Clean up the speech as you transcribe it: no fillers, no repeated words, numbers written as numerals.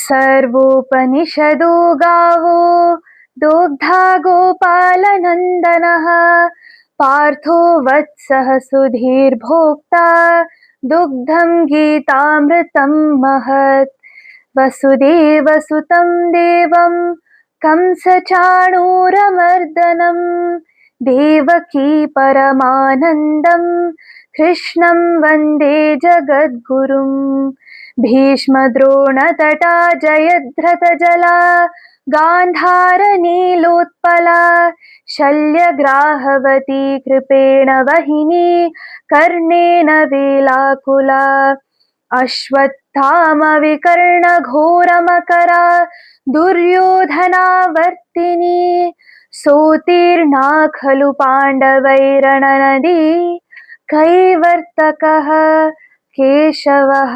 सर्वोपनिषदो गावो दोग्धा गोपालनन्दनः पार्थो वत्सः सुधीर्भोक्ता दुग्धं गीतामृतं महत् वसुदेवसुतं देवं कंसचाणूरमर्दनं देवकी परमानन्दं कृष्णं वन्दे जगद्गुरुम् भीष्मद्रोणतटा जयद्रथजला गान्धारनीलोत्पला शल्यग्राहवती कृपेण वहिनी कर्णेन वेलाकुला अश्वत्थामविकर्णघोरमकरा दुर्योधनावर्तिनी सोत्तीर्णा खलु पाण्डवैरणनदी कैवर्तकः केशवः।